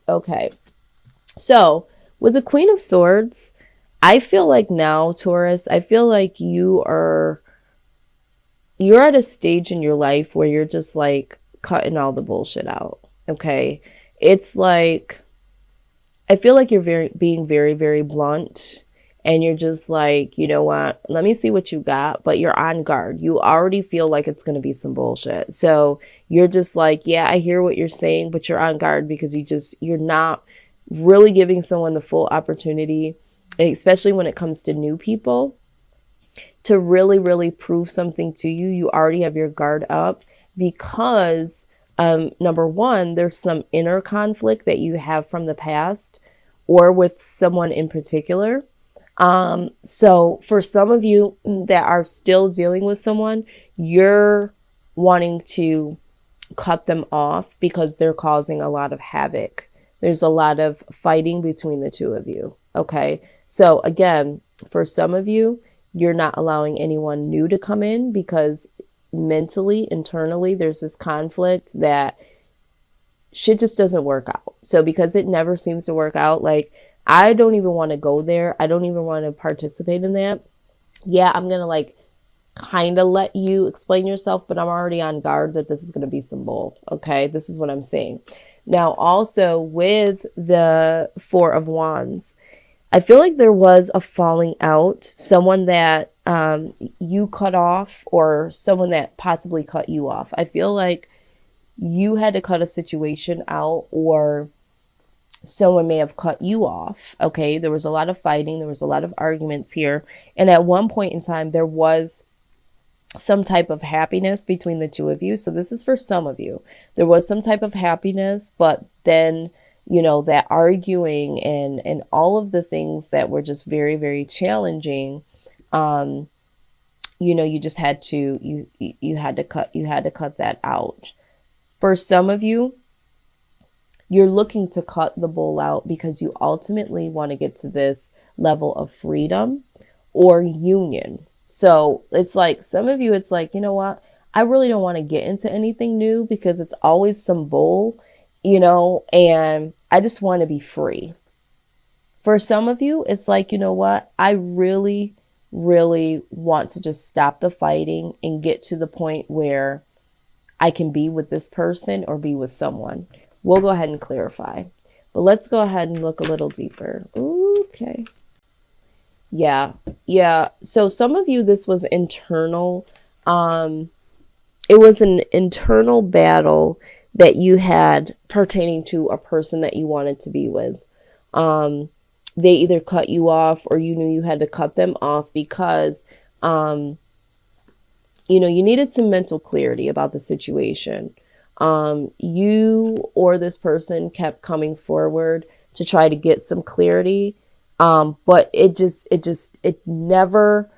Okay. So with the Queen of Swords, I feel like now, Taurus, I feel like you're at a stage in your life where you're just like cutting all the bullshit out. Okay. It's like I feel like you're being very, very blunt, and you're just like, you know what? Let me see what you got, but you're on guard. You already feel like it's going to be some bullshit. So you're just like, yeah, I hear what you're saying, but you're on guard because you're not really giving someone the full opportunity, especially when it comes to new people, to really, really prove something to you. You already have your guard up because, number one, there's some inner conflict that you have from the past or with someone in particular. So for some of you that are still dealing with someone, you're wanting to cut them off because they're causing a lot of havoc. There's a lot of fighting between the two of you. Okay. So again, for some of you, you're not allowing anyone new to come in because mentally, internally, there's this conflict that shit just doesn't work out. So because it never seems to work out, like I don't even want to go there. I don't even want to participate in that. Yeah, I'm going to like kind of let you explain yourself, but I'm already on guard that this is going to be some bull. Okay, this is what I'm saying. Now, also with the Four of Wands, I feel like there was a falling out, someone that you cut off or someone that possibly cut you off. I feel like you had to cut a situation out or someone may have cut you off. Okay, there was a lot of fighting, there was a lot of arguments here. And at one point in time, there was some type of happiness between the two of you. So this is for some of you. There was some type of happiness, but then, you know, that arguing and all of the things that were just very, very challenging, you know, you just had to you had to cut that out. For some of you, you're looking to cut the bull out because you ultimately want to get to this level of freedom or union. So it's like some of you, it's like, you know what? I really don't want to get into anything new because it's always some bull, you know, and I just want to be free. For some of you, it's like, you know what? I really, really want to just stop the fighting and get to the point where I can be with this person or be with someone. We'll go ahead and clarify. But let's go ahead and look a little deeper. Okay. Yeah. Yeah. So some of you, this was internal. It was an internal battle that you had pertaining to a person that you wanted to be with. They either cut you off or you knew you had to cut them off because, you know, you needed some mental clarity about the situation. You or this person kept coming forward to try to get some clarity. But it never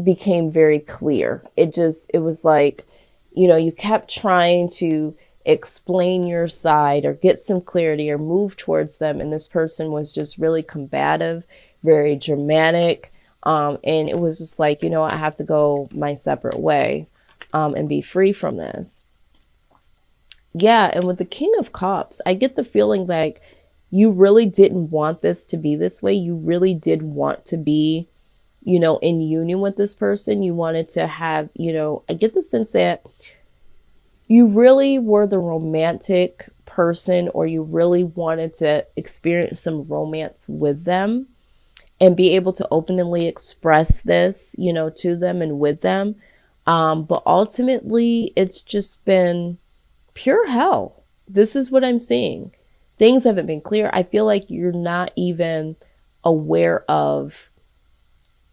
became very clear. It was like, you know, you kept trying to explain your side or get some clarity or move towards them. And this person was just really combative, very dramatic. And it was just like, you know, I have to go my separate way, and be free from this. Yeah. And with the King of Cups, I get the feeling like you really didn't want this to be this way. You really did want to be, you know, in union with this person. You wanted to have, you know, I get the sense that you really were the romantic person, or you really wanted to experience some romance with them and be able to openly express this, you know, to them and with them. But ultimately, it's just been pure hell. This is what I'm seeing. Things haven't been clear. I feel like you're not even aware of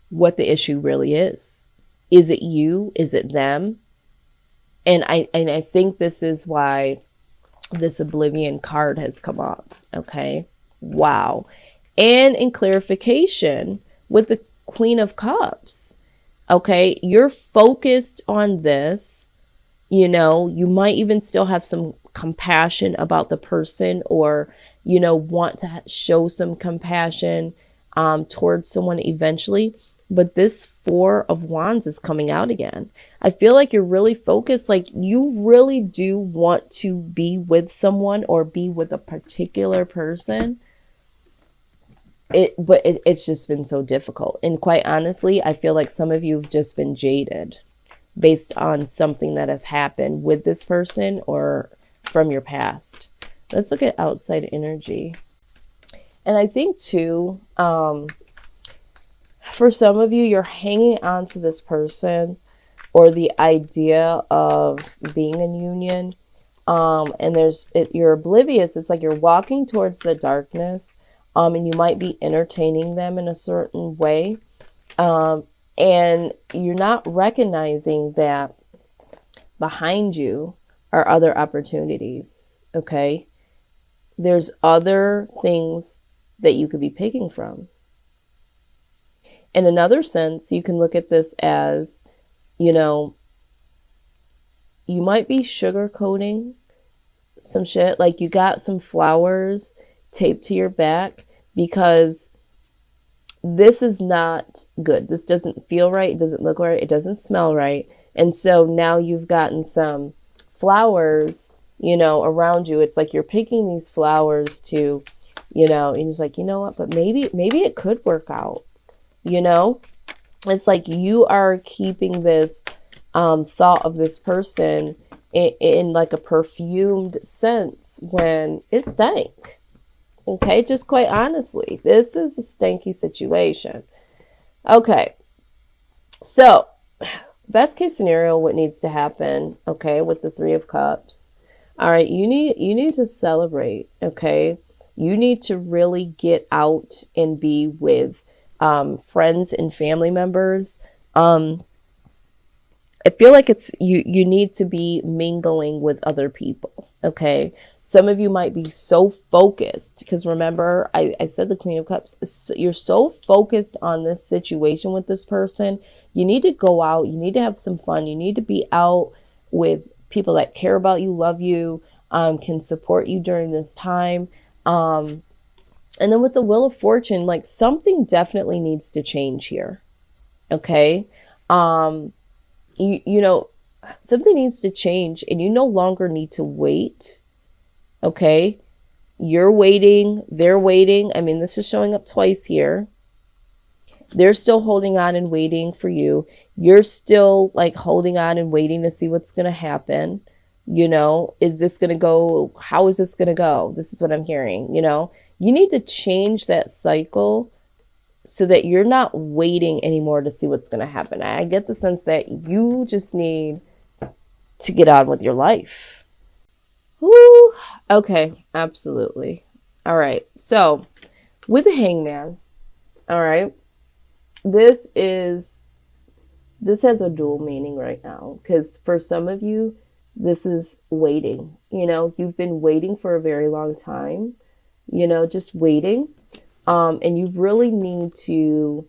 what the issue really is. Is it you? Is it them? And I think this is why this Oblivion card has come up. Okay. Wow. And in clarification with the Queen of Cups. Okay. You're focused on this. You know, you might even still have some compassion about the person, or, you know, want to show some compassion towards someone eventually. But this Four of Wands is coming out again. I feel like you're really focused, like you really do want to be with someone or be with a particular person. It's just been so difficult. And quite honestly, I feel like some of you have just been jaded based on something that has happened with this person or from your past. Let's look at outside energy. And I think too, for some of you, you're hanging on to this person or the idea of being in union. And you're oblivious. It's like you're walking towards the darkness, and you might be entertaining them in a certain way. And you're not recognizing that behind you are other opportunities. Okay. There's other things that you could be picking from. In another sense, you can look at this as, you might be sugarcoating some shit. Like you got some flowers taped to your back because this is not good. This doesn't feel right. It doesn't look right. It doesn't smell right. And so now you've gotten some flowers, around you. It's like you're picking these flowers to, and it's like, you know what, but maybe it could work out, It's like you are keeping this thought of this person in like a perfumed sense when it stank. Okay, just quite honestly, this is a stanky situation. Okay, so best case scenario, what needs to happen, okay, with the Three of Cups. All right, you need to celebrate, okay? You need to really get out and be with friends and family members. I feel like it's you need to be mingling with other people, okay? Some of you might be so focused because remember, I said the Queen of Cups. You're so focused on this situation with this person. You need to go out. You need to have some fun. You need to be out with people that care about you, love you, can support you during this time. And then with the Wheel of Fortune, like something definitely needs to change here. Okay. Something needs to change and you no longer need to wait. Okay. You're waiting. They're waiting. I mean, this is showing up twice here. They're still holding on and waiting for you. You're still like holding on and waiting to see what's going to happen. Is this going to go? How is this going to go? This is what I'm hearing. You need to change that cycle so that you're not waiting anymore to see what's going to happen. I get the sense that you just need to get on with your life. Woo. Okay, absolutely. All right. So with the Hangman, all right, this has a dual meaning right now because for some of you, this is waiting. You've been waiting for a very long time, just waiting. And you really need to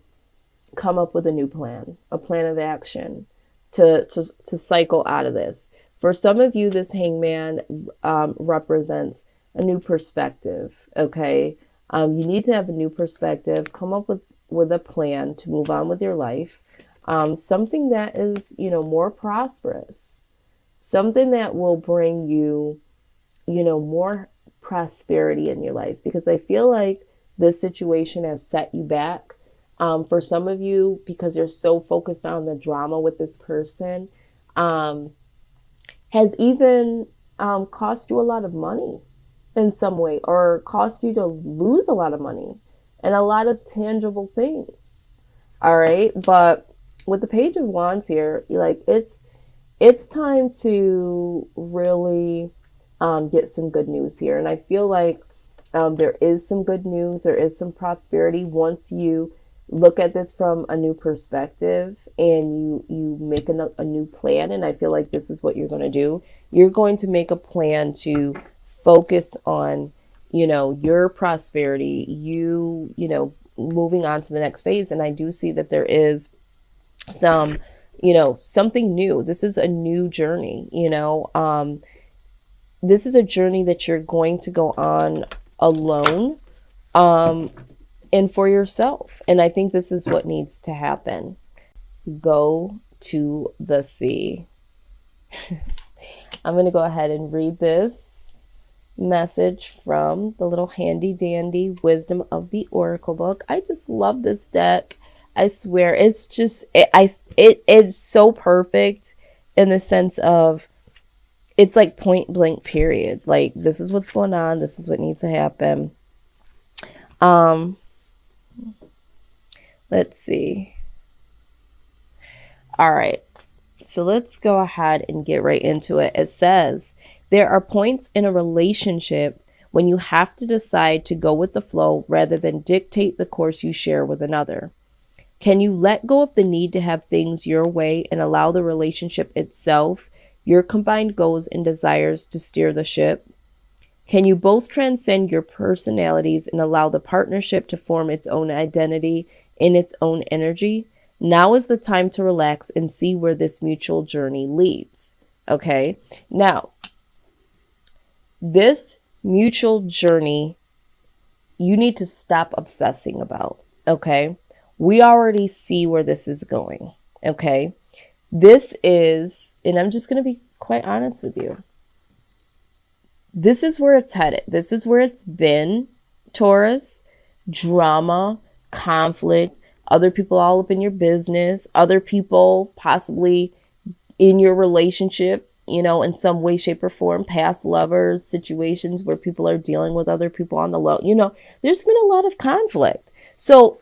come up with a new plan, a plan of action to cycle out of this. For some of you, this Hangman represents a new perspective, okay? You need to have a new perspective, come up with a plan to move on with your life, something that is, more prosperous, something that will bring you, more prosperity in your life. Because I feel like this situation has set you back. For some of you, because you're so focused on the drama with this person, has even cost you a lot of money in some way, or cost you to lose a lot of money and a lot of tangible things. All right. But with the Page of Wands here, it's time to really get some good news here. And I feel like there is some good news. There is some prosperity once you look at this from a new perspective and you make a new plan. And I feel like this is what you're going to do. You're going to make a plan to focus on, your prosperity, moving on to the next phase. And I do see that there is some, something new. This is a new journey, this is a journey that you're going to go on alone. and for yourself. And I think this is what needs to happen. Go to the sea. I'm going to go ahead and read this message from the little handy dandy Wisdom of the Oracle book. I just love this deck. I swear it's just it's so perfect in the sense of it's like point blank period. Like, this is what's going on, this is what needs to happen. Let's see. All right. So let's go ahead and get right into it. It says, there are points in a relationship when you have to decide to go with the flow rather than dictate the course you share with another. Can you let go of the need to have things your way and allow the relationship itself, your combined goals and desires, to steer the ship? Can you both transcend your personalities and allow the partnership to form its own identity in its own energy? Now is the time to relax and see where this mutual journey leads. Okay. Now, this mutual journey, you need to stop obsessing about. Okay. We already see where this is going. Okay. This is, and I'm just going to be quite honest with you. This is where it's headed. This is where it's been, Taurus. Drama, conflict, other people all up in your business, other people possibly in your relationship, you know, in some way, shape, or form, past lovers, situations where people are dealing with other people on the low. You know, there's been a lot of conflict. So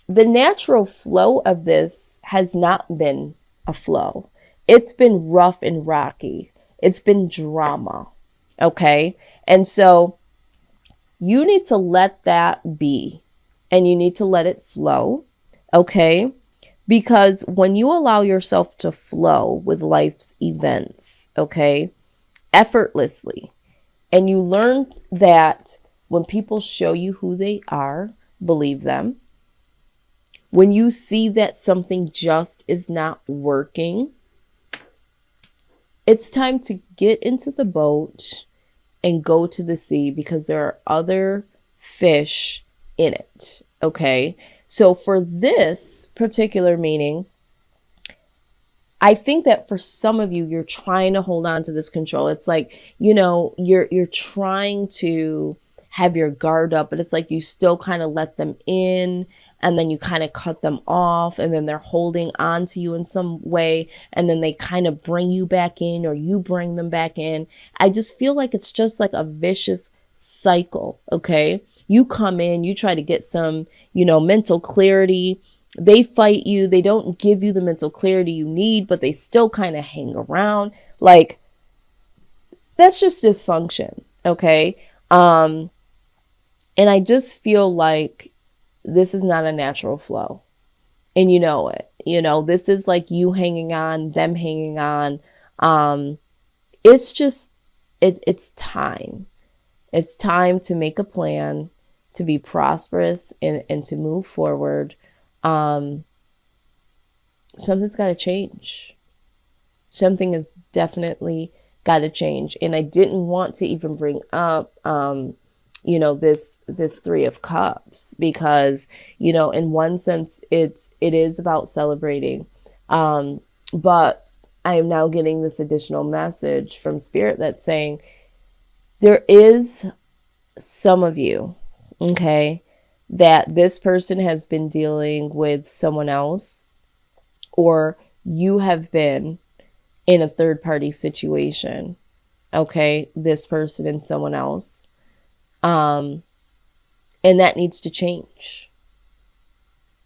the natural flow of this has not been a flow. It's been rough and rocky. It's been drama. Okay. And so you need to let that be, and you need to let it flow. Okay. Because when you allow yourself to flow with life's events, okay, effortlessly, and you learn that when people show you who they are, believe them. When you see that something just is not working, it's time to get into the boat and go to the sea, because there are other fish in it. Okay. So for this particular meaning, I think that for some of you, you're trying to hold on to this control. It's like, you know, you're trying to have your guard up, but it's like you still kind of let them in, and then you kind of cut them off, and then they're holding on to you in some way, and then they kind of bring you back in, or you bring them back in. I just feel like it's just like a vicious cycle. Okay. You come in, you try to get some, you know, mental clarity. They fight you. They don't give you the mental clarity you need, but they still kind of hang around. Like, that's just dysfunction. Okay. And I just feel like this is not a natural flow, and you know it. You know, this is like you hanging on, them hanging on. It's just, it's time. It's time to make a plan, to be prosperous, and to move forward. Something's got to change. Something has definitely got to change. And I didn't want to even bring up, you know, this Three of Cups, because, you know, in one sense, it is about celebrating. But I am now getting this additional message from Spirit that's saying there is some of you, okay, that this person has been dealing with someone else, or you have been in a third party situation. Okay. This person and someone else. And that needs to change.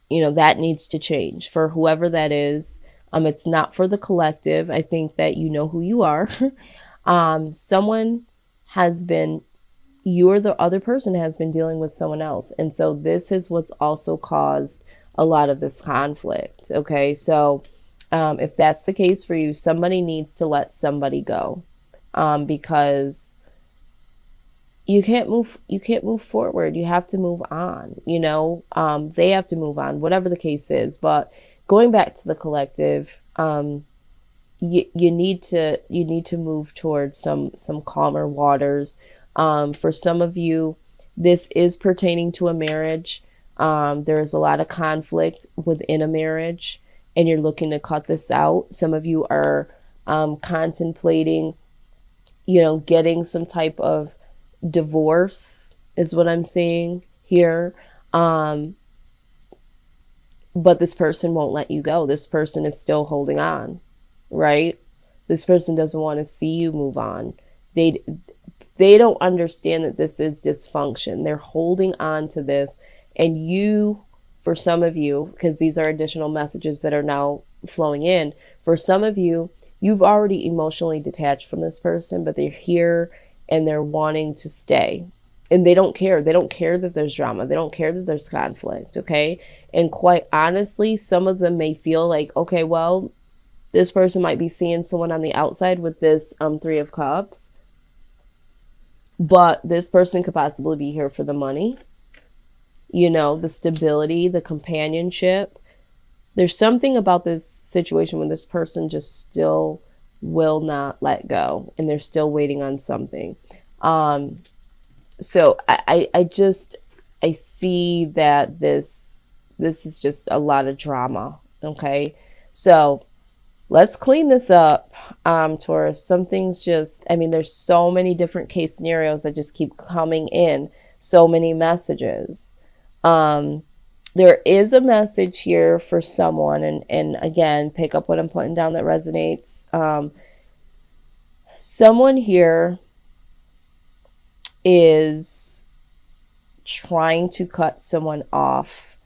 You know, that needs to change for whoever that is. It's not for the collective. I think that you know who you are. Someone has been, you or the other person has been dealing with someone else. And so this is what's also caused a lot of this conflict. Okay. So, if that's the case for you, somebody needs to let somebody go, because you can't move forward. You have to move on, you know, they have to move on, whatever the case is. But going back to the collective, you need to move towards some calmer waters. For some of you, this is pertaining to a marriage. There's a lot of conflict within a marriage, and you're looking to cut this out. Some of you are contemplating, getting some type of divorce, is what I'm seeing here. But this person won't let you go. This person is still holding on, right? This person doesn't want to see you move on. They don't understand that this is dysfunction. They're holding on to this. And you, for some of you, because these are additional messages that are now flowing in, for some of you, you've already emotionally detached from this person, but they're here and they're wanting to stay. And they don't care. They don't care that there's drama. They don't care that there's conflict, okay? And quite honestly, some of them may feel like, okay, well, this person might be seeing someone on the outside with this Three of Cups. But this person could possibly be here for the money, the stability, the companionship. There's something about this situation when this person just still will not let go and they're still waiting on something. So I see that this is just a lot of drama. Okay. So let's clean this up, Taurus. Some things there's so many different case scenarios that just keep coming in. So many messages. There is a message here for someone, and again, pick up what I'm putting down that resonates. Someone here is trying to cut someone off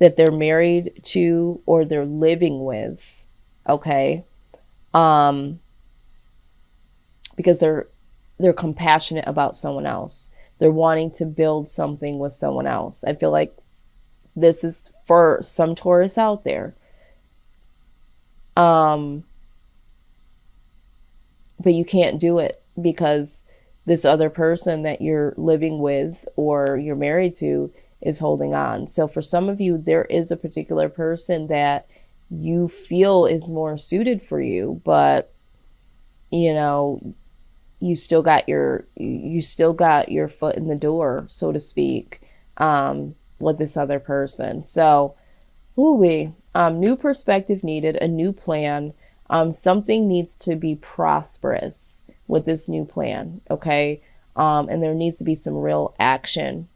that they're married to or they're living with, okay? Because they're compassionate about someone else. They're wanting to build something with someone else. I feel like this is for some Taurus out there. But you can't do it because this other person that you're living with or you're married to is holding on. So for some of you, there is a particular person that you feel is more suited for you, but you still got your foot in the door, so to speak, with this other person. So, new perspective needed, a new plan. Something needs to be prosperous with this new plan, okay? And there needs to be some real action